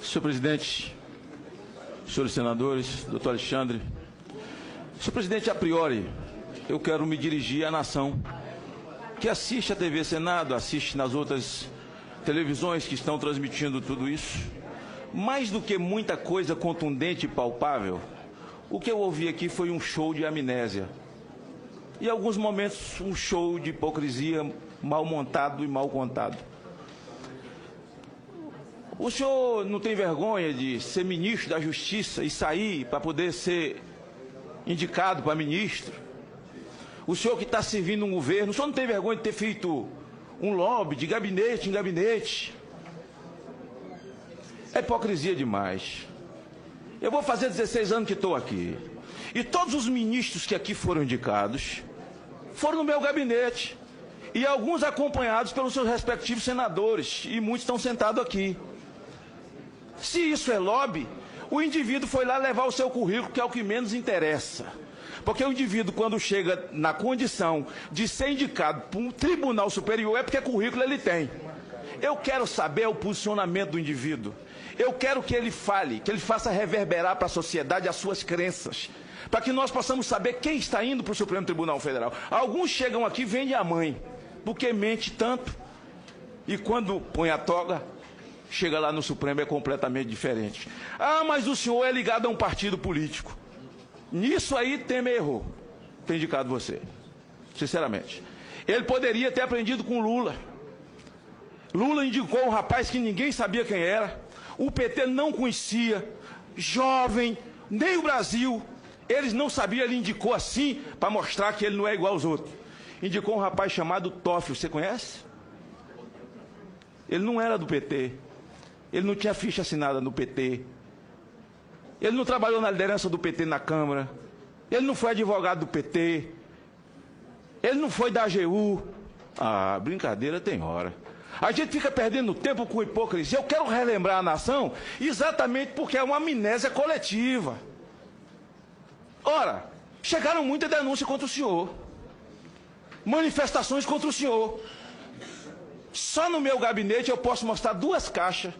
Senhor presidente, senhores senadores, doutor Alexandre, senhor presidente, a priori, eu quero me dirigir à nação que assiste à TV Senado, assiste nas outras televisões que estão transmitindo tudo isso. Mais do que muita coisa contundente e palpável, o que eu ouvi aqui foi um show de amnésia. E em alguns momentos, um show de hipocrisia mal montado e mal contado. O senhor não tem vergonha de ser ministro da Justiça e sair para poder ser indicado para ministro? O senhor que está servindo um governo, o senhor não tem vergonha de ter feito um lobby de gabinete em gabinete? É hipocrisia demais. Eu vou fazer 16 anos que estou aqui. E todos os ministros que aqui foram indicados foram no meu gabinete. E alguns acompanhados pelos seus respectivos senadores. E muitos estão sentados aqui. Se isso é lobby, o indivíduo foi lá levar o seu currículo, que é o que menos interessa. Porque o indivíduo, quando chega na condição de ser indicado por um tribunal superior, é porque currículo ele tem. Eu quero saber o posicionamento do indivíduo. Eu quero que ele fale, que ele faça reverberar para a sociedade as suas crenças, para que nós possamos saber quem está indo para o Supremo Tribunal Federal. Alguns chegam aqui e vendem a mãe, porque mente tanto, e quando põe a toga, chega lá no Supremo é completamente diferente. Ah, mas o senhor é ligado a um partido político. Nisso aí Temer errou, ter indicado você, sinceramente. Ele poderia ter aprendido com Lula. Lula indicou um rapaz que ninguém sabia quem era, o PT não conhecia, jovem, nem o Brasil, eles não sabiam, ele indicou assim, para mostrar que ele não é igual aos outros. Indicou um rapaz chamado Toffoli, você conhece? Ele não era do PT, ele não tinha ficha assinada no PT, ele não trabalhou na liderança do PT na Câmara, ele não foi advogado do PT, ele não foi da AGU. Ah, brincadeira tem hora. A gente fica perdendo tempo com hipocrisia. Eu quero relembrar a nação exatamente porque é uma amnésia coletiva. Ora, chegaram muitas denúncias contra o senhor, manifestações contra o senhor. Só no meu gabinete eu posso mostrar 2 caixas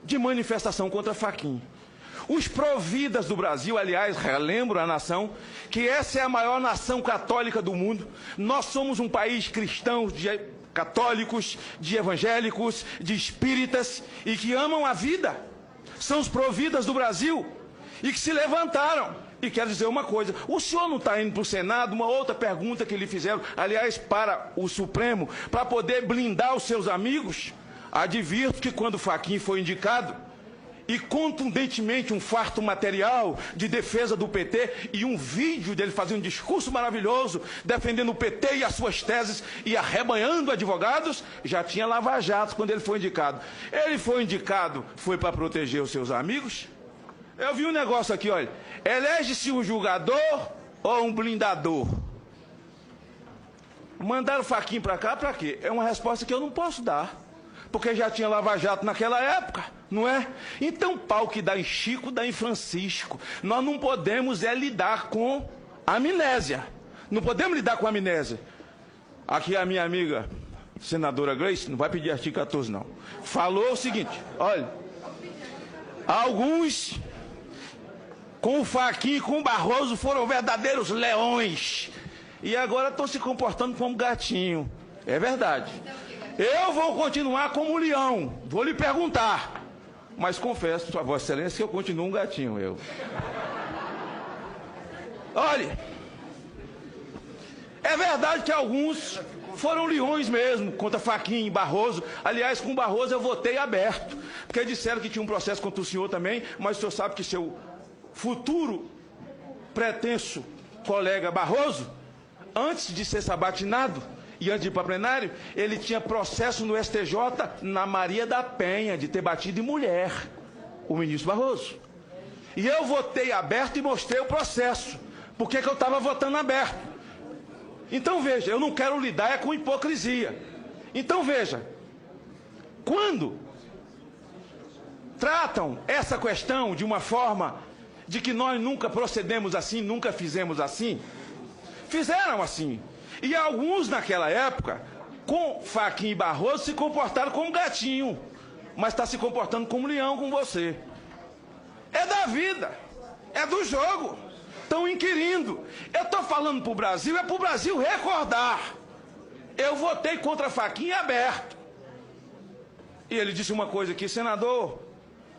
de manifestação contra Fachin. Os providas do Brasil, aliás, relembro a nação, que essa é a maior nação católica do mundo. Nós somos um país cristão, de católicos, de evangélicos, de espíritas e que amam a vida. São os providas do Brasil e que se levantaram. E quero dizer uma coisa, o senhor não está indo para o Senado, uma outra pergunta que lhe fizeram, aliás, para o Supremo, para poder blindar os seus amigos? Advirto que quando Fachin foi indicado, e contundentemente um farto material de defesa do PT e um vídeo dele fazendo um discurso maravilhoso, defendendo o PT e as suas teses e arrebanhando advogados, já tinha lava-jato quando ele foi indicado. Ele foi indicado, foi para proteger os seus amigos? Eu vi um negócio aqui, olha, elege-se um julgador ou um blindador? Mandaram Fachin para cá para quê? É uma resposta que eu não posso dar, porque já tinha lava-jato naquela época, não é? Então, pau que dá em Chico, dá em Francisco. Nós não podemos lidar com amnésia. Não podemos lidar com amnésia. Aqui a minha amiga, senadora Gleice, não vai pedir artigo 14 não, falou o seguinte, olha, alguns com o Fachin e com o Barroso foram verdadeiros leões e agora estão se comportando como gatinho. É verdade. Eu vou continuar como leão, vou lhe perguntar, mas confesso a Vossa Excelência que eu continuo um gatinho, eu. Olha, é verdade que alguns foram leões mesmo, contra Fachin e Barroso. Aliás, com Barroso eu votei aberto, porque disseram que tinha um processo contra o senhor também, mas o senhor sabe que seu futuro pretenso colega Barroso, antes de ser sabatinado, e antes de ir para plenário, ele tinha processo no STJ na Maria da Penha, de ter batido em mulher, o ministro Barroso. E eu votei aberto e mostrei o processo. Por que eu estava votando aberto? Então veja, eu não quero lidar com hipocrisia. Então veja, quando tratam essa questão de uma forma de que nós nunca procedemos assim, nunca fizemos assim, fizeram assim. E alguns naquela época, com Fachin e Barroso, se comportaram como gatinho. mas está se comportando como um leão com você. É da vida, é do jogo. Estão inquirindo. Eu estou falando para o Brasil, é para o Brasil recordar. Eu votei contra a faquinha aberto. E ele disse uma coisa aqui, senador,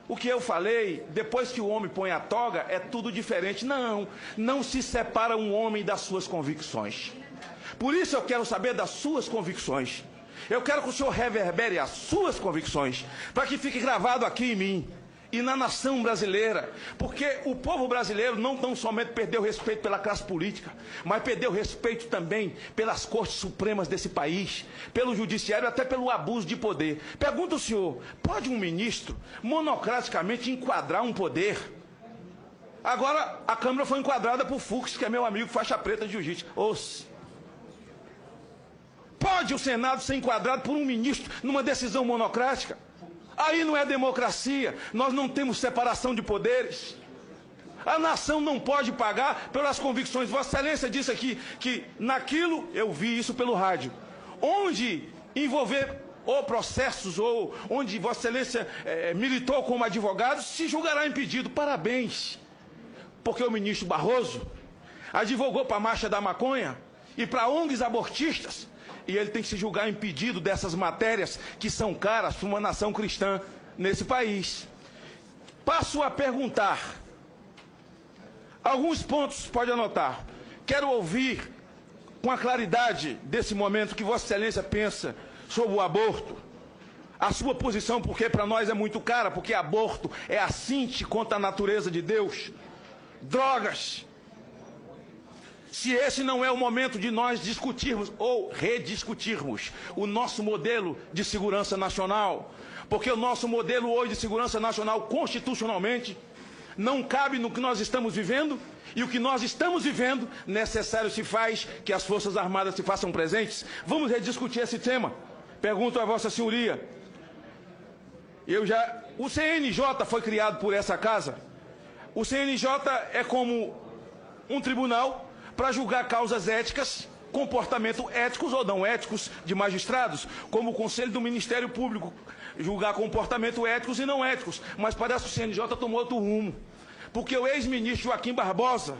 o que eu falei, depois que o homem põe a toga, é tudo diferente. Não, não se separa um homem das suas convicções. Por isso eu quero saber das suas convicções. Eu quero que o senhor reverbere as suas convicções, para que fique gravado aqui em mim e na nação brasileira, porque o povo brasileiro não tão somente perdeu respeito pela classe política, mas perdeu respeito também pelas cortes supremas desse país, pelo judiciário, até pelo abuso de poder. Pergunta o senhor, pode um ministro monocraticamente enquadrar um poder? Agora a Câmara foi enquadrada por Fux, que é meu amigo faixa preta de jiu-jitsu. Pode o Senado ser enquadrado por um ministro numa decisão monocrática? Aí não é democracia, nós não temos separação de poderes. A nação não pode pagar pelas convicções. Vossa Excelência disse aqui que naquilo, eu vi isso pelo rádio, onde envolver ou processos, ou onde Vossa Excelência militou como advogado, se julgará impedido. Parabéns, porque o ministro Barroso advogou para a Marcha da Maconha e para ONGs abortistas, e ele tem que se julgar impedido dessas matérias que são caras para uma nação cristã nesse país. Passo a perguntar. Alguns pontos, pode anotar. Quero ouvir com a claridade desse momento que Vossa Excelência pensa sobre o aborto. A sua posição, porque para nós é muito cara, porque aborto é assinte contra a natureza de Deus. Drogas. Se esse não é o momento de nós discutirmos ou rediscutirmos o nosso modelo de segurança nacional, porque o nosso modelo hoje de segurança nacional constitucionalmente não cabe no que nós estamos vivendo, e o que nós estamos vivendo, necessário se faz que as Forças Armadas se façam presentes. Vamos rediscutir esse tema. Pergunto a Vossa Senhoria, o CNJ foi criado por essa casa. O CNJ é como um tribunal para julgar causas éticas, comportamento éticos ou não éticos de magistrados, como o Conselho do Ministério Público, julgar comportamento éticos e não éticos. Mas parece que o CNJ tomou outro rumo, porque o ex-ministro Joaquim Barbosa,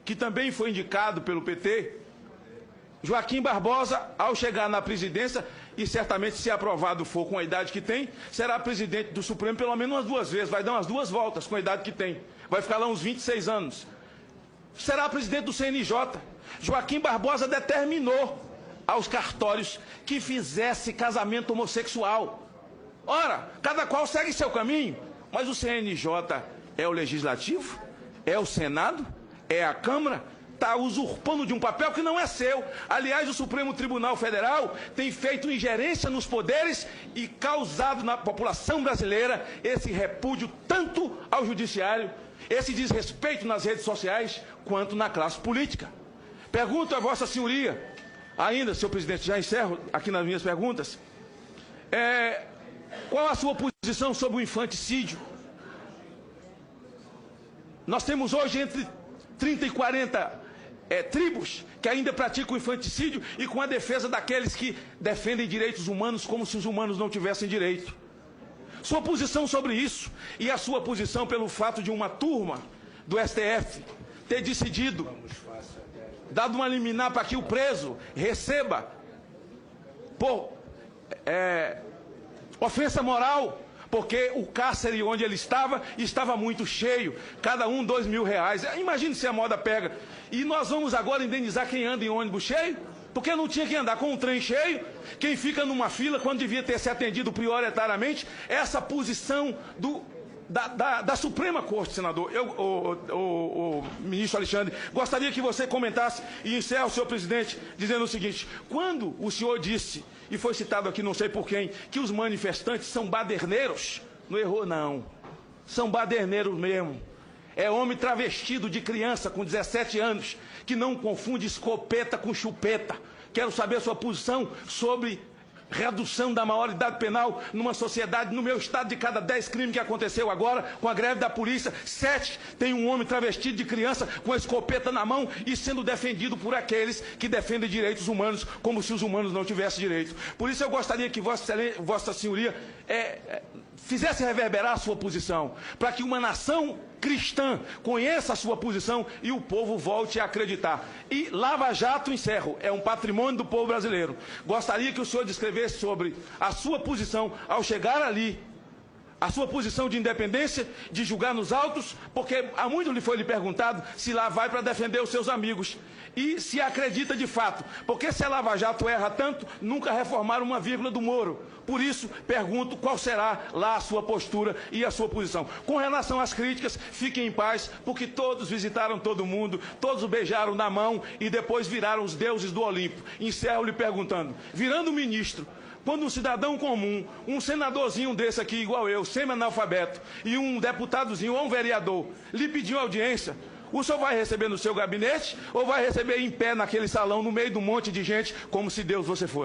que também foi indicado pelo PT, Joaquim Barbosa, ao chegar na presidência, e certamente se aprovado for com a idade que tem, será presidente do Supremo pelo menos umas 2 vezes, vai dar umas 2 voltas com a idade que tem, vai ficar lá uns 26 anos. Será presidente do CNJ. Joaquim Barbosa determinou aos cartórios que fizesse casamento homossexual. Ora, cada qual segue seu caminho, mas o CNJ é o Legislativo, é o Senado, é a Câmara, está usurpando de um papel que não é seu. Aliás, o Supremo Tribunal Federal tem feito ingerência nos poderes e causado na população brasileira esse repúdio tanto ao Judiciário, esse desrespeito nas redes sociais, quanto na classe política. Pergunto a Vossa Senhoria, ainda, senhor presidente, já encerro aqui nas minhas perguntas, qual a sua posição sobre o infanticídio? Nós temos hoje entre 30 e 40 tribos que ainda praticam infanticídio, e com a defesa daqueles que defendem direitos humanos como se os humanos não tivessem direito. Sua posição sobre isso, e a sua posição pelo fato de uma turma do STF ter decidido, dado uma liminar para que o preso receba por ofensa moral, porque o cárcere onde ele estava muito cheio, cada um R$2.000. Imagine se a moda pega. E nós vamos agora indenizar quem anda em ônibus cheio? Porque não tinha que andar com um trem cheio, quem fica numa fila quando devia ter se atendido prioritariamente. Essa posição da Suprema Corte, senador. O ministro Alexandre, gostaria que você comentasse e encerre, senhor presidente, dizendo o seguinte: quando o senhor disse, e foi citado aqui não sei por quem, que os manifestantes são baderneiros, não errou não, são baderneiros mesmo. É homem travestido de criança com 17 anos, que não confunde escopeta com chupeta. Quero saber a sua posição sobre redução da maioridade penal numa sociedade, no meu estado, de cada 10 crimes que aconteceu agora, com a greve da polícia, 7 tem um homem travestido de criança com a escopeta na mão e sendo defendido por aqueles que defendem direitos humanos, como se os humanos não tivessem direito. Por isso eu gostaria que Vossa Senhoria fizesse reverberar a sua posição, para que uma nação cristã conheça a sua posição e o povo volte a acreditar. E Lava Jato, encerro, é um patrimônio do povo brasileiro. Gostaria que o senhor descrevesse sobre a sua posição ao chegar ali, a sua posição de independência, de julgar nos autos, porque há muito lhe foi perguntado se lá vai para defender os seus amigos. E se acredita de fato, porque se a Lava Jato erra tanto, nunca reformaram uma vírgula do Moro. Por isso, pergunto qual será lá a sua postura e a sua posição. Com relação às críticas, fiquem em paz, porque todos visitaram todo mundo, todos o beijaram na mão e depois viraram os deuses do Olimpo. Encerro lhe perguntando, virando ministro, quando um cidadão comum, um senadorzinho desse aqui, igual eu, semi-analfabeto, e um deputadozinho ou um vereador, lhe pediu audiência, o senhor vai receber no seu gabinete ou vai receber em pé naquele salão, no meio de um monte de gente, como se Deus você fosse?